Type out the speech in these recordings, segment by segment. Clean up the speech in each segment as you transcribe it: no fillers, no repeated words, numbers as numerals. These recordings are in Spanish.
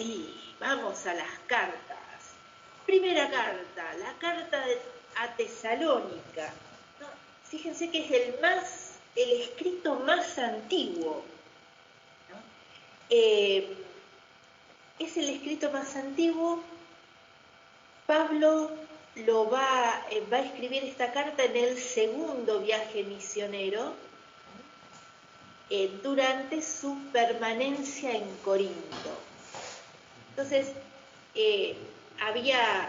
sí, vamos a las cartas. Primera carta, la carta a Tesalónica. ¿No? Fíjense que es el escrito más antiguo. ¿No? Es el escrito más antiguo. Pablo va a escribir esta carta en el segundo viaje misionero, durante su permanencia en Corinto. Entonces, había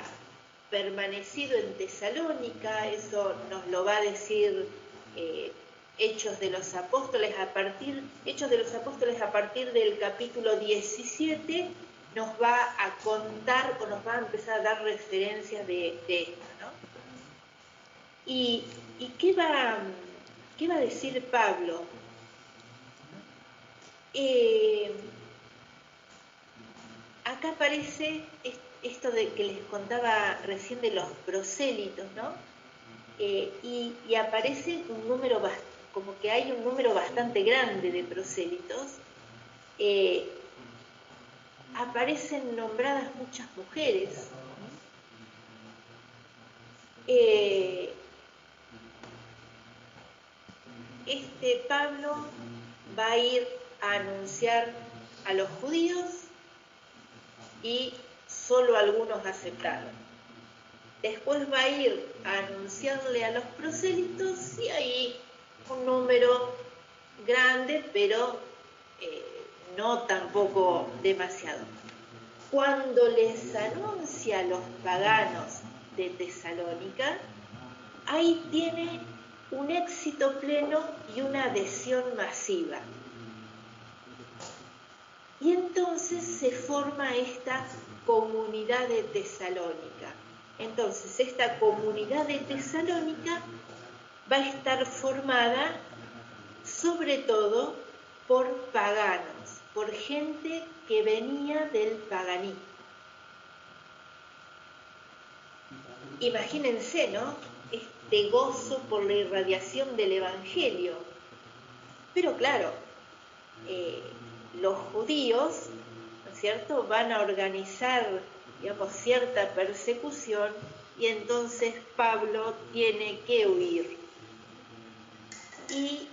permanecido en Tesalónica, eso nos lo va a decir Hechos de los Apóstoles a partir del capítulo 17, nos va a contar o nos va a empezar a dar referencias de esto, ¿no? ¿Y qué va a decir Pablo? Acá aparece esto de que les contaba recién de los prosélitos, ¿no? Y aparece un número, como que hay un número bastante grande de prosélitos. Aparecen nombradas muchas mujeres. Pablo va a ir a anunciar a los judíos y solo algunos aceptaron. Después va a ir a anunciarle a los prosélitos y ahí un número grande, pero no tampoco demasiado. Cuando les anuncia a los paganos de Tesalónica, ahí tiene un éxito pleno y una adhesión masiva. Y entonces se forma esta comunidad de Tesalónica. Entonces, esta comunidad de Tesalónica va a estar formada sobre todo por paganos, por gente que venía del paganismo. Imagínense, ¿no? Este gozo por la irradiación del Evangelio. Pero claro, los judíos, ¿no es cierto?, van a organizar, digamos, cierta persecución y entonces Pablo tiene que huir. Y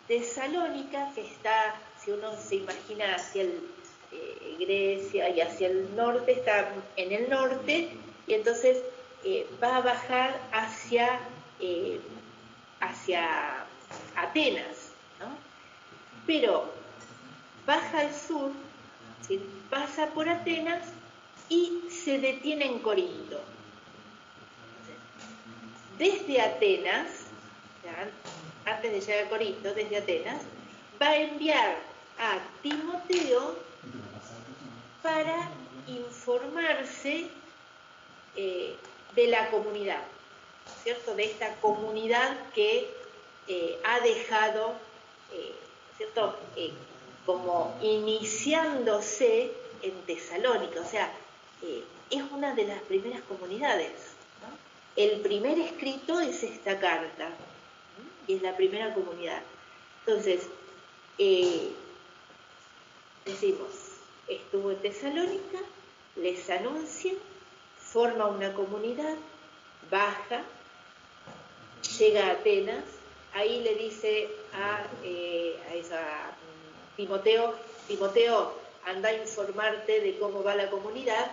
Tesalónica, que está, si uno se imagina hacia Grecia y hacia el norte, está en el norte, y entonces va a bajar hacia Atenas, ¿no? Pero baja al sur, ¿sí?, pasa por Atenas y se detiene en Corinto. Desde Atenas, antes de llegar a Corinto, desde Atenas, va a enviar a Timoteo para informarse de la comunidad, ¿cierto?, de esta comunidad que ha dejado, ¿cierto?, como iniciándose en Tesalónica, o sea, es una de las primeras comunidades, ¿no? El primer escrito es esta carta, ¿no?, y es la primera comunidad. Entonces, decimos, estuvo en Tesalónica, les anuncia, forma una comunidad, baja, llega a Atenas, ahí le dice a Timoteo, anda a informarte de cómo va la comunidad,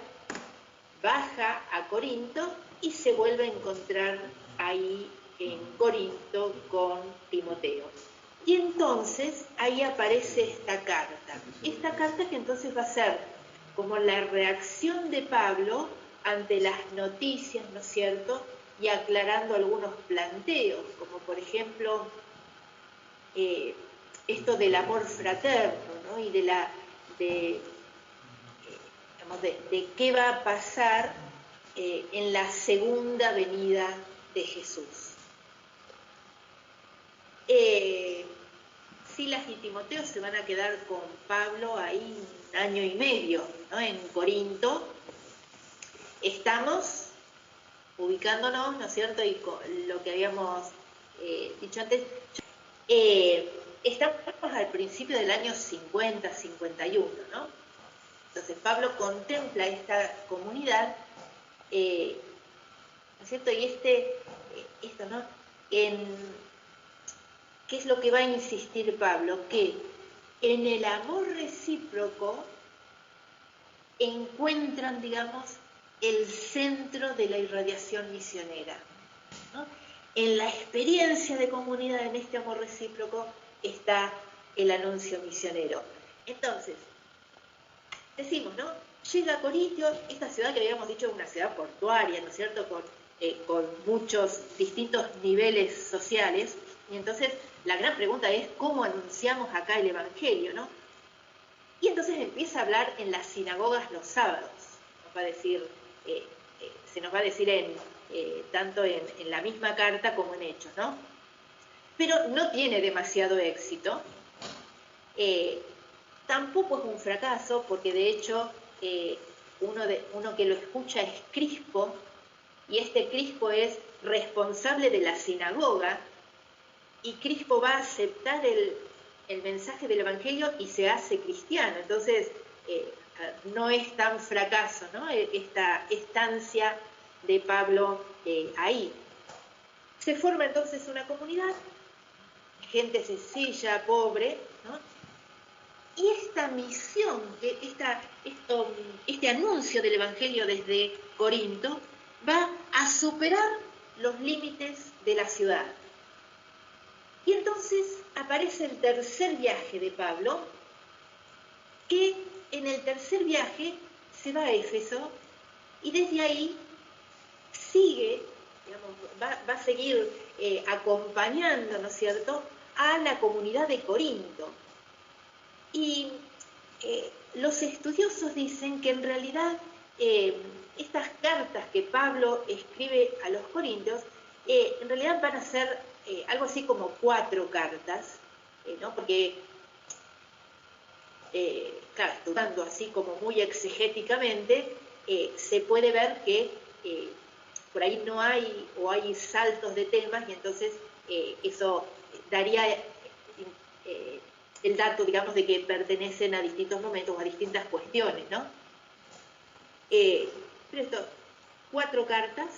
baja a Corinto y se vuelve a encontrar ahí en Corinto con Timoteo. Y entonces ahí aparece esta carta que entonces va a ser como la reacción de Pablo ante las noticias, ¿no es cierto?, y aclarando algunos planteos, como por ejemplo esto del amor fraterno, ¿no?, y de qué va a pasar en la segunda venida de Jesús. Silas y Timoteo se van a quedar con Pablo ahí 1 año y medio, ¿no?, en Corinto. Estamos ubicándonos, ¿no es cierto?, y con lo que habíamos dicho antes, estamos al principio del año 50, 51, ¿no? Entonces, Entonces Pablo contempla esta comunidad, ¿no es cierto? Y esto, ¿no? ¿Qué es lo que va a insistir Pablo? Que en el amor recíproco encuentran, digamos, el centro de la irradiación misionera, ¿no? En la experiencia de comunidad, en este amor recíproco, está el anuncio misionero. Entonces, decimos, ¿no? Llega a Corintios, esta ciudad que habíamos dicho es una ciudad portuaria, ¿no es cierto?, con muchos distintos niveles sociales, y entonces la gran pregunta es ¿cómo anunciamos acá el Evangelio, ¿no? Y entonces empieza a hablar en las sinagogas los sábados, se nos va a decir tanto en la misma carta como en Hechos, ¿no? Pero no tiene demasiado éxito, tampoco es un fracaso, porque de hecho uno que lo escucha es Crispo, y este Crispo es responsable de la sinagoga, y Crispo va a aceptar el mensaje del Evangelio y se hace cristiano. Entonces, no es tan fracaso, ¿no?, esta estancia de Pablo ahí. Se forma entonces una comunidad, gente sencilla, pobre, ¿no? Y esta misión, este anuncio del Evangelio desde Corinto, va a superar los límites de la ciudad. Y entonces aparece el tercer viaje de Pablo, que en el tercer viaje se va a Éfeso y desde ahí sigue, digamos, va a seguir acompañando, ¿no es cierto?, a la comunidad de Corinto. Y los estudiosos dicen que en realidad estas cartas que Pablo escribe a los corintios, en realidad van a ser algo así como 4 cartas, ¿no? Porque, claro, estudiando así como muy exegéticamente, se puede ver que por ahí no hay, o hay saltos de temas, y entonces eso daría el dato, digamos, de que pertenecen a distintos momentos, a distintas cuestiones, ¿no? Pero esto, 4 cartas.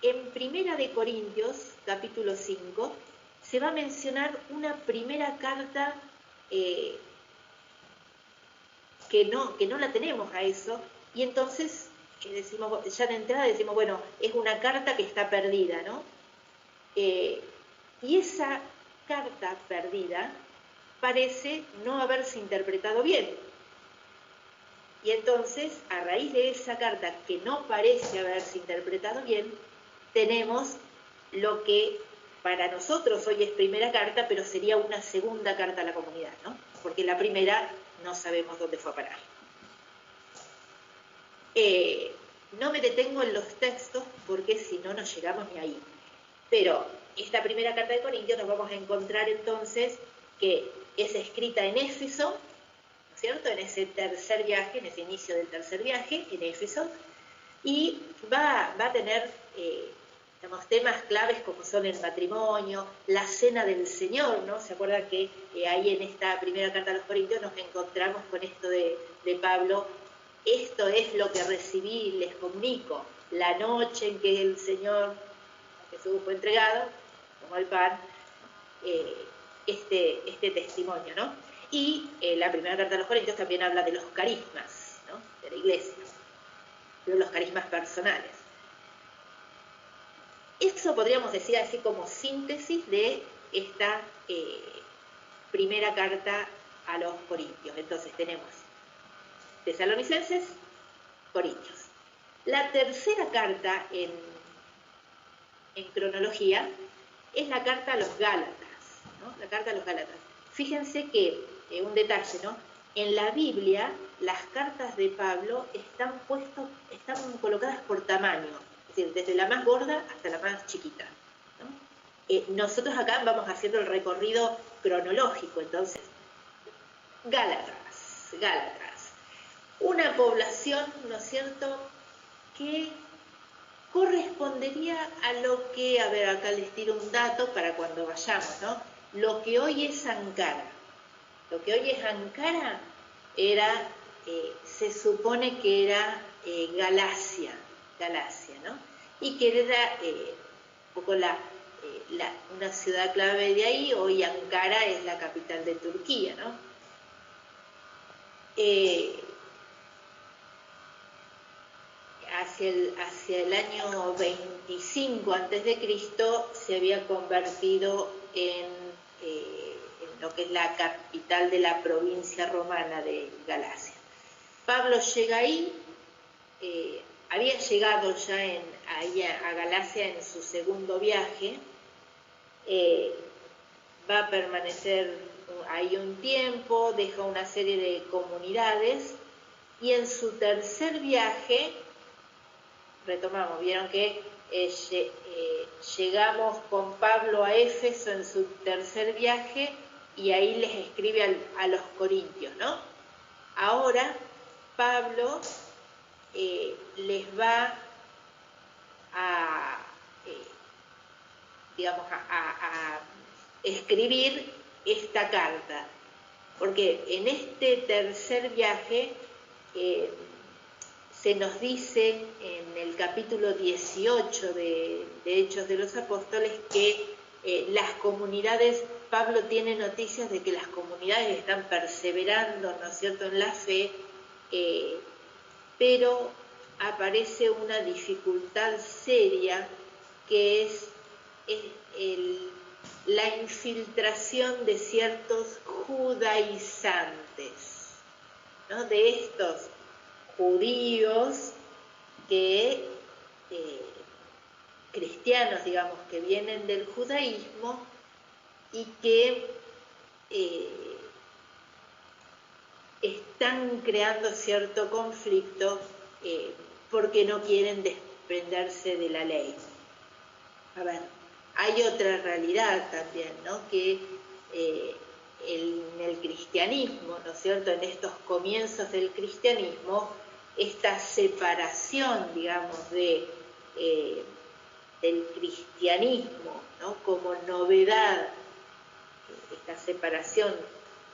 En Primera de Corintios, capítulo 5, se va a mencionar una primera carta que no la tenemos a eso, y entonces decimos, ya de entrada decimos, bueno, es una carta que está perdida, ¿no? Y esa carta perdida parece no haberse interpretado bien. Y entonces, a raíz de esa carta que no parece haberse interpretado bien, tenemos lo que para nosotros hoy es primera carta, pero sería una segunda carta a la comunidad, ¿no? Porque la primera no sabemos dónde fue a parar. No me detengo en los textos porque si no, no llegamos ni ahí. Pero esta primera carta de Corintios nos vamos a encontrar entonces que es escrita en Éfeso, ¿no es cierto?, en ese tercer viaje, en ese inicio del tercer viaje, en Éfeso, y va a tener digamos, temas claves como son el matrimonio, la cena del Señor, ¿no? ¿Se acuerdan que ahí en esta primera carta a los Corintios nos encontramos con esto de Pablo? Esto es lo que recibí y les comunico, la noche en que el Señor Jesús fue entregado, como el pan, este testimonio, ¿no? Y la primera carta a los Corintios también habla de los carismas, ¿no?, de la iglesia, de los carismas personales. Eso podríamos decir así como síntesis de esta primera carta a los Corintios. Entonces tenemos Tesalonicenses, Corintios. La tercera carta en cronología es la carta a los Gálatas, ¿no? La carta a los Gálatas. Fíjense que, un detalle, ¿no?, en la Biblia las cartas de Pablo están colocadas por tamaño, es decir, desde la más gorda hasta la más chiquita, ¿no? Nosotros acá vamos haciendo el recorrido cronológico. Entonces, Gálatas, una población, ¿no es cierto?, que correspondería a lo que, a ver, acá les tiro un dato para cuando vayamos, ¿no? Lo que hoy es Ankara. Lo que hoy es Ankara era se supone que era Galacia, ¿no? Y que era un poco una ciudad clave de ahí. Hoy Ankara es la capital de Turquía, ¿no? Hacia el año 25 a.C. se había convertido en lo que es la capital de la provincia romana de Galacia. Pablo llega ahí, había llegado ya a Galacia en su segundo viaje, va a permanecer ahí un tiempo, deja una serie de comunidades, y en su tercer viaje, retomamos, vieron que llegamos con Pablo a Éfeso en su tercer viaje, y ahí les escribe a los corintios, ¿no? Ahora Pablo les va a escribir esta carta, porque en este tercer viaje se nos dice en el capítulo 18 de Hechos de los Apóstoles que las comunidades, Pablo tiene noticias de que las comunidades están perseverando, ¿no es cierto?, en la fe, pero aparece una dificultad seria que es la infiltración de ciertos judaizantes, ¿no? De estos judíos cristianos, digamos, que vienen del judaísmo y que están creando cierto conflicto porque no quieren desprenderse de la ley. A ver, hay otra realidad también, ¿no? Que en el cristianismo, ¿no es cierto?, en estos comienzos del cristianismo, esta separación, digamos, del cristianismo, ¿no?, como novedad, esta separación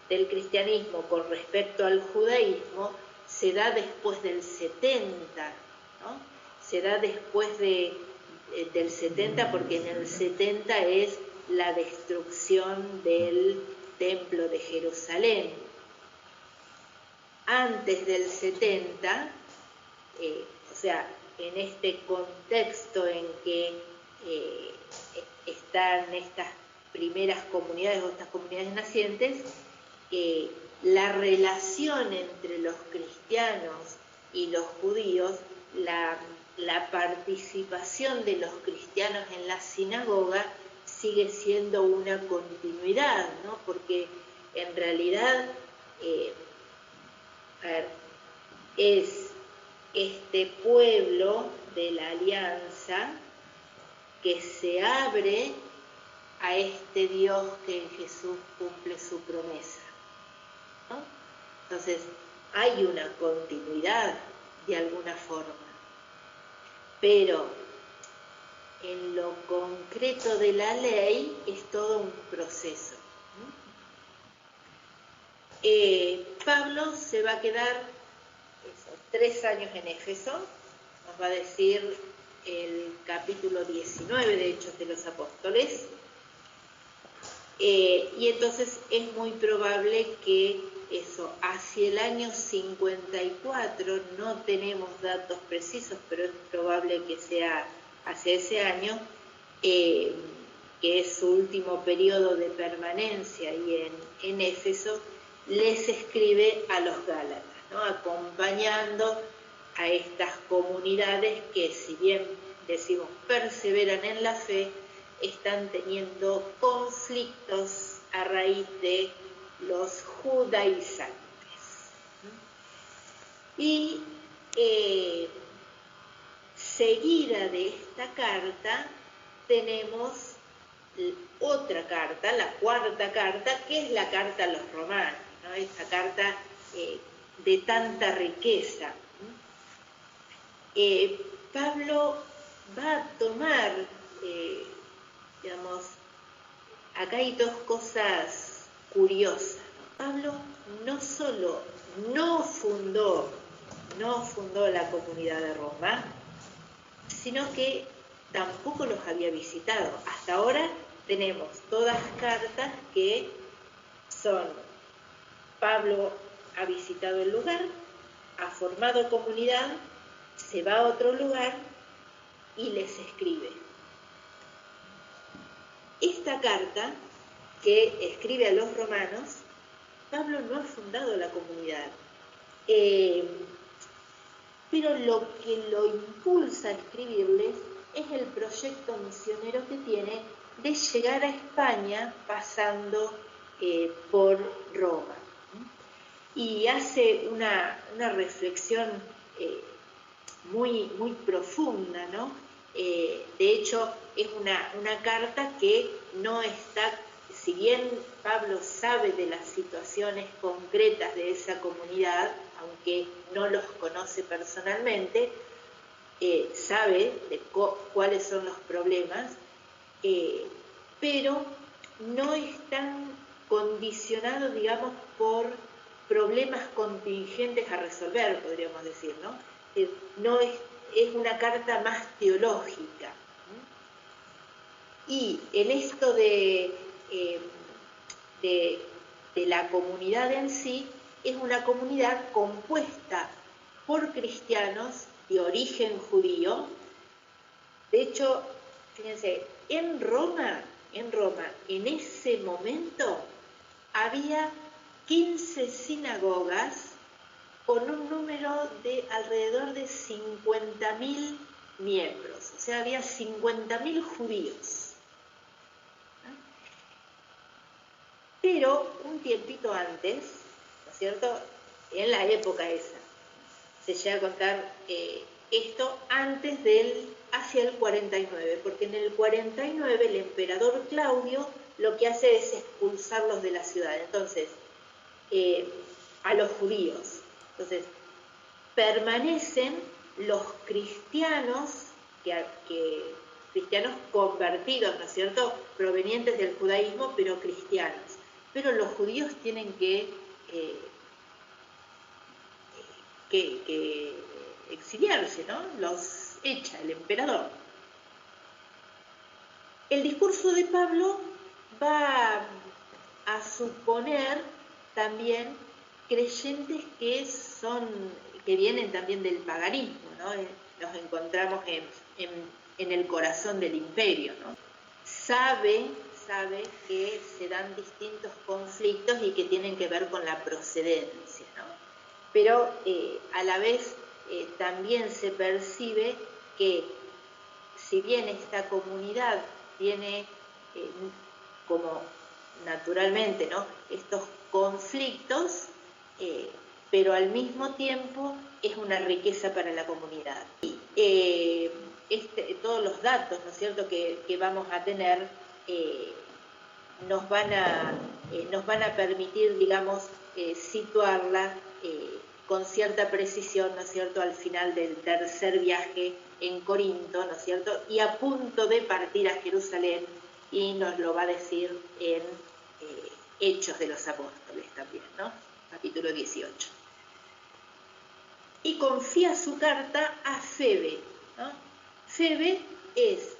del cristianismo con respecto al judaísmo, se da después del 70, ¿no? Se da después del 70, porque en el 70 es la destrucción del templo de Jerusalén. Antes del 70, o sea, en este contexto en que están estas primeras comunidades o estas comunidades nacientes, la relación entre los cristianos y los judíos, la participación de los cristianos en la sinagoga sigue siendo una continuidad, ¿no? Porque en realidad es este pueblo de la alianza que se abre a este Dios que en Jesús cumple su promesa, ¿no? Entonces hay una continuidad de alguna forma, pero en lo concreto de la ley es todo un proceso. Pablo se va a quedar 3 años en Éfeso, nos va a decir el capítulo 19 de Hechos de los Apóstoles, y entonces es muy probable que hacia el año 54, no tenemos datos precisos, pero es probable que sea hacia ese año, que es su último periodo de permanencia y en Éfeso, les escribe a los Gálatas, ¿no?, acompañando a estas comunidades que, si bien decimos perseveran en la fe, están teniendo conflictos a raíz de los judaizantes. Y seguida de esta carta tenemos otra carta, la cuarta carta, que es la carta a los romanos, ¿no? Esta carta de tanta riqueza. Pablo va a tomar, acá hay dos cosas curiosas, ¿no? Pablo no solo no fundó la comunidad de Roma, sino que tampoco los había visitado. Hasta ahora tenemos todas cartas que son: Pablo ha visitado el lugar, ha formado comunidad, se va a otro lugar y les escribe. Esta carta que escribe a los romanos, Pablo no ha fundado la comunidad, pero lo que lo impulsa a escribirles es el proyecto misionero que tiene de llegar a España pasando por Roma. Y hace una reflexión muy profunda, ¿no? De hecho, es una carta que no está, si bien Pablo sabe de las situaciones concretas de esa comunidad, aunque no los conoce personalmente, sabe de cuáles son los problemas, pero no están condicionados, digamos, por problemas contingentes a resolver, podríamos decir, ¿no? No es una carta más teológica. Y en esto de la comunidad en sí, es una comunidad compuesta por cristianos de origen judío. De hecho, fíjense, en Roma, en ese momento, había 15 sinagogas con un número de alrededor de 50.000 miembros. O sea, había 50.000 judíos. Pero un tiempito antes, ¿no es cierto?, en la época esa, se llega a contar esto hacia el 49, porque en el 49 el emperador Claudio lo que hace es expulsarlos de la ciudad, entonces, a los judíos. Entonces, permanecen los cristianos, cristianos convertidos, ¿no es cierto?, provenientes del judaísmo, pero cristianos. Pero los judíos tienen que exiliarse, ¿no? Los echa el emperador. El discurso de Pablo va a suponer también creyentes que vienen también del paganismo, ¿no? Los encontramos en el corazón del imperio, ¿no? Sabe que se dan distintos conflictos y que tienen que ver con la procedencia, ¿no? Pero a la vez también se percibe que, si bien esta comunidad tiene como naturalmente, ¿no?, estos conflictos, pero al mismo tiempo es una riqueza para la comunidad. Y todos los datos, ¿no es cierto?, que vamos a tener nos van a permitir, digamos, situarla con cierta precisión, ¿no es cierto?, al final del tercer viaje en Corinto, ¿no es cierto?, y a punto de partir a Jerusalén, y nos lo va a decir en Hechos de los Apóstoles también, ¿no?, capítulo 18. Y confía su carta a Febe, ¿no? Febe es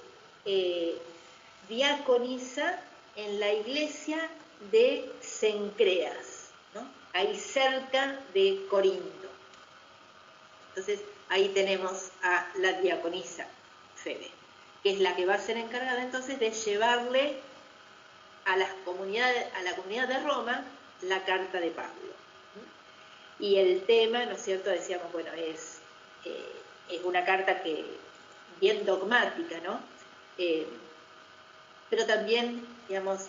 diaconisa en la iglesia de Cencreas, ¿no?, ahí cerca de Corinto. Entonces, ahí tenemos a la diaconisa Febe, que es la que va a ser encargada entonces de llevarle a la comunidad de Roma la carta de Pablo. Y el tema, ¿no es cierto?, decíamos, bueno, es una carta que bien dogmática, ¿no?, pero también, digamos,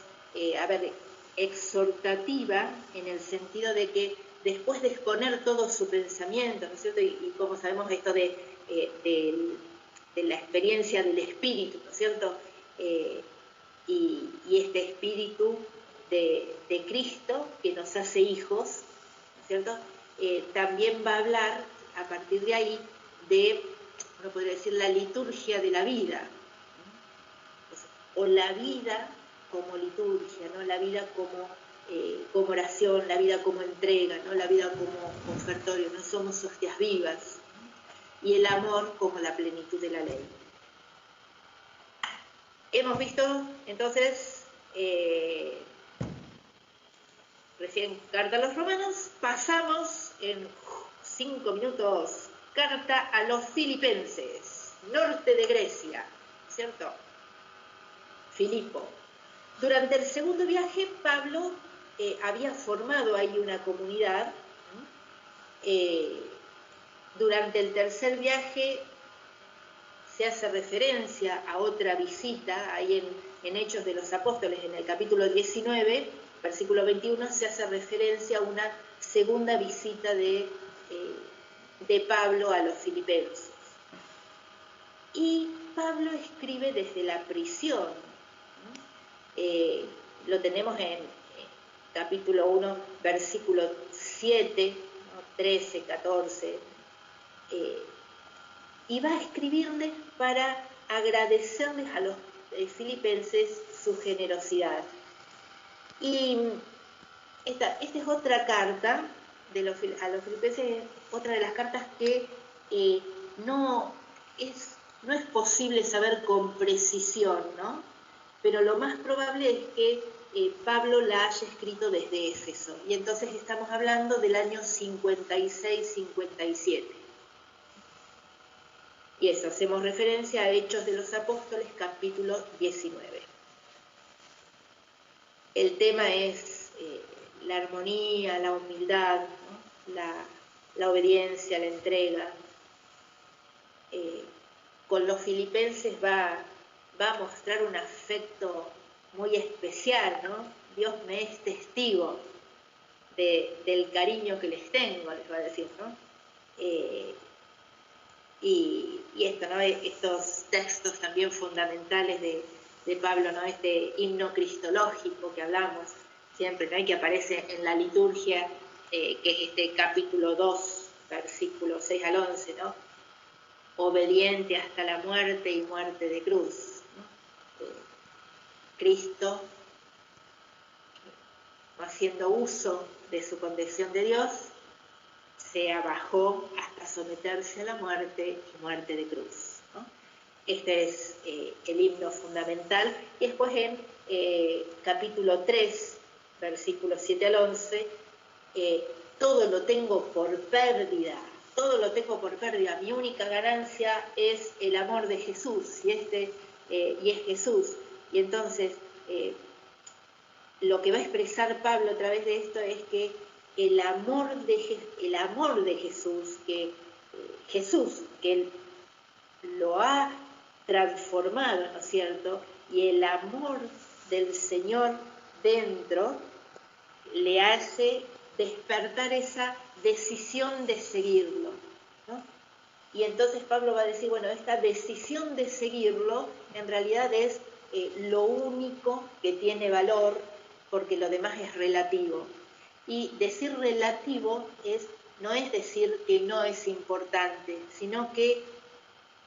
exhortativa, en el sentido de que después de exponer todo su pensamiento, ¿no es cierto?, y como sabemos esto de la experiencia del espíritu, ¿no es cierto?, y este espíritu de Cristo que nos hace hijos, ¿no es cierto?, también va a hablar a partir de ahí de, uno podría decir, la liturgia de la vida, o la vida como liturgia, ¿no?, la vida como como oración, la vida como entrega, ¿no? La vida como ofertorio, no somos hostias vivas, y el amor como la plenitud de la ley. Hemos visto entonces recién carta a los romanos, pasamos en 5 minutos carta a los filipenses, norte de Grecia, ¿cierto? Filipo. Durante el segundo viaje, Pablo había formado ahí una comunidad. Durante el tercer viaje se hace referencia a otra visita, ahí en Hechos de los Apóstoles, en el capítulo 19, versículo 21, se hace referencia a una segunda visita de Pablo a los filipenses. Y Pablo escribe desde la prisión. Lo tenemos en capítulo 1, versículo 7, ¿no? 13, 14, y va a escribirles para agradecerles a los filipenses su generosidad. Y esta es otra carta a los filipenses, otra de las cartas que no es posible saber con precisión, ¿no? Pero lo más probable es que Pablo la haya escrito desde Éfeso, y entonces estamos hablando del año 56-57. Y eso, hacemos referencia a Hechos de los Apóstoles, capítulo 19. El tema es la armonía, la humildad, ¿no? la obediencia, la entrega. Con los filipenses va a mostrar un afecto muy especial, ¿no? Dios me es testigo del cariño que les tengo, les va a decir, ¿no? Y esto, ¿no? Estos textos también fundamentales de Pablo, ¿no? Este himno cristológico que hablamos siempre, ¿no? Y que aparece en la liturgia, que es este capítulo 2, versículos 6 al 11, ¿no? Obediente hasta la muerte y muerte de cruz. Cristo, haciendo uso de su condición de Dios, se abajó hasta someterse a la muerte y muerte de cruz, ¿no? Este es el himno fundamental. Y después en capítulo 3, versículos 7 al 11, todo lo tengo por pérdida, mi única ganancia es el amor de Jesús, y es Jesús. Y entonces, lo que va a expresar Pablo a través de esto es que el amor de Jesús, que Jesús, que Él lo ha transformado, ¿no es cierto? Y el amor del Señor dentro le hace despertar esa decisión de seguirlo, ¿no? Y entonces Pablo va a decir, bueno, esta decisión de seguirlo en realidad es lo único que tiene valor, porque lo demás es relativo. Y decir relativo no es decir que no es importante, sino que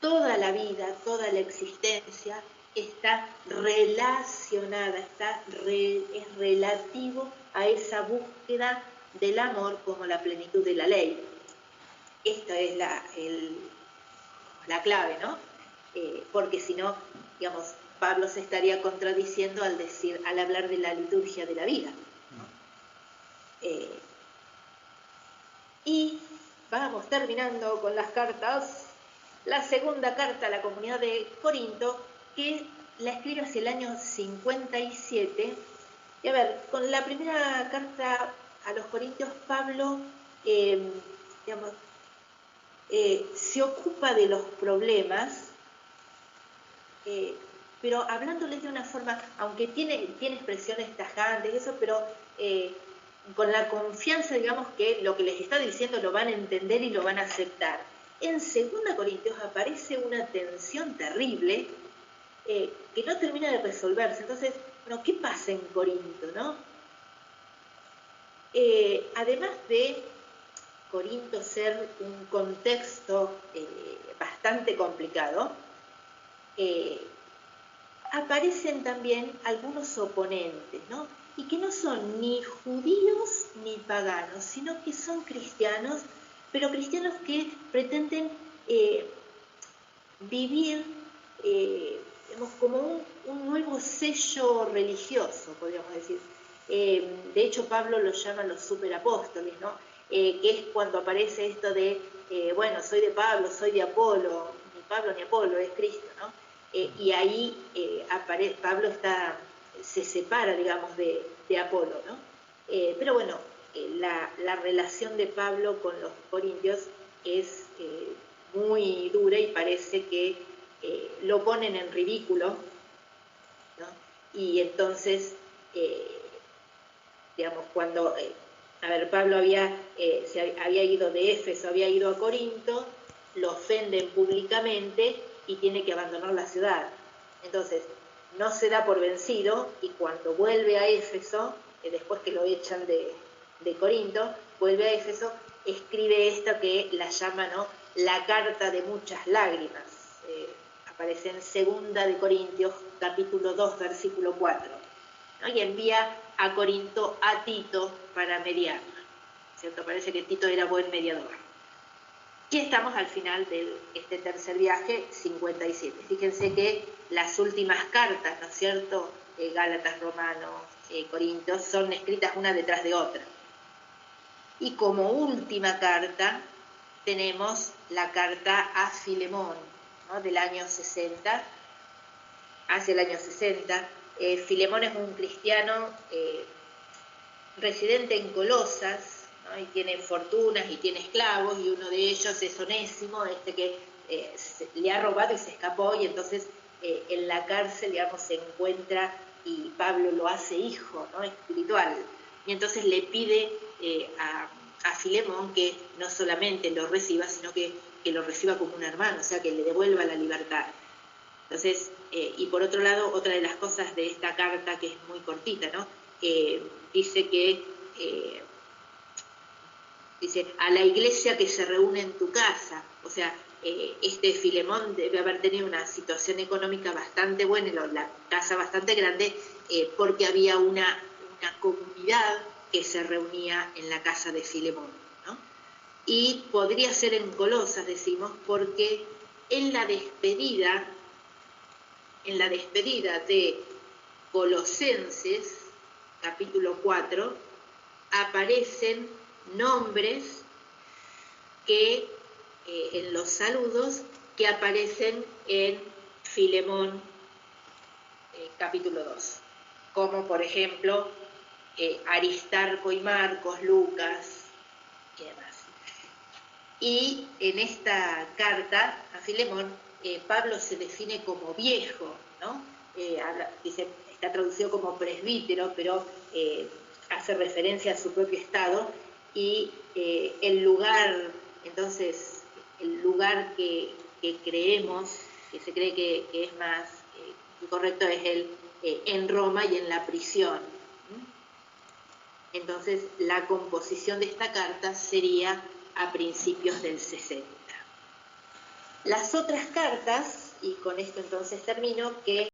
toda la vida, toda la existencia está relacionada, es relativo a esa búsqueda del amor como la plenitud de la ley. Esta es la clave, ¿no? Porque si no, digamos, Pablo se estaría contradiciendo al hablar de la liturgia de la vida. Y vamos terminando con las cartas. La segunda carta a la comunidad de Corinto, que la escribe hacia el año 57. Y a ver, con la primera carta a los Corintios, Pablo, se ocupa de los problemas, pero hablándoles de una forma, aunque tiene expresiones tajantes, eso, pero con la confianza, digamos, que lo que les está diciendo lo van a entender y lo van a aceptar. En 2 Corintios aparece una tensión terrible que no termina de resolverse. Entonces, bueno, ¿qué pasa en Corinto, no? Además de Corinto ser un contexto bastante complicado, aparecen también algunos oponentes, ¿no? y que no son ni judíos ni paganos, sino que son cristianos, pero cristianos que pretenden vivir digamos, como un nuevo sello religioso, podríamos decir. De hecho, Pablo los llama los superapóstoles, ¿no? Que es cuando aparece esto de, bueno, soy de Pablo, soy de Apolo, ni Pablo ni Apolo, es Cristo, ¿no? Y ahí Pablo se separa, digamos, de Apolo, ¿no? Pero bueno, la relación de Pablo con los corintios es muy dura y parece que lo ponen en ridículo, ¿no? Y entonces, digamos, cuando, Pablo se había ido de Éfeso, había ido a Corinto, lo ofenden públicamente y tiene que abandonar la ciudad. Entonces, no se da por vencido y cuando vuelve a Éfeso, después que lo echan de Corinto, vuelve a Éfeso, escribe esto que la llama, ¿no?, la carta de muchas lágrimas. Aparece en 2 de Corintios, capítulo 2, versículo 4, ¿no? Y envía a Corinto a Tito para mediar, ¿cierto? Parece que Tito era buen mediador. Y estamos al final de este tercer viaje, 57. Fíjense que las últimas cartas, ¿no es cierto?, Gálatas, Romanos, Corintios, son escritas una detrás de otra. Y como última carta tenemos la carta a Filemón, ¿no?, del año 60, hacia el año 60. Filemón es un cristiano residente en Colosas, ¿no?, y tiene fortunas y tiene esclavos, y uno de ellos es Onésimo, que le ha robado y se escapó, y entonces en la cárcel, digamos, se encuentra y Pablo lo hace hijo, ¿no?, espiritual, y entonces le pide a Filemón que no solamente lo reciba, sino que lo reciba como un hermano, o sea, que le devuelva la libertad. Entonces, y por otro lado, otra de las cosas de esta carta, que es muy cortita, ¿no?, dice que dice, a la iglesia que se reúne en tu casa, o sea, este Filemón debe haber tenido una situación económica bastante buena, la casa bastante grande, porque había una comunidad que se reunía en la casa de Filemón, ¿no? Y podría ser en Colosas, decimos, porque en la despedida de Colosenses, capítulo 4, aparecen nombres que en los saludos que aparecen en Filemón, capítulo 2, como por ejemplo Aristarco y Marcos, Lucas y demás. Y en esta carta a Filemón, Pablo se define como viejo, ¿no? Dice, está traducido como presbítero, pero hace referencia a su propio estado, y el lugar que creemos, que se cree que es más correcto, es en Roma y en la prisión. Entonces, la composición de esta carta sería a principios del 60. Las otras cartas, y con esto entonces termino, que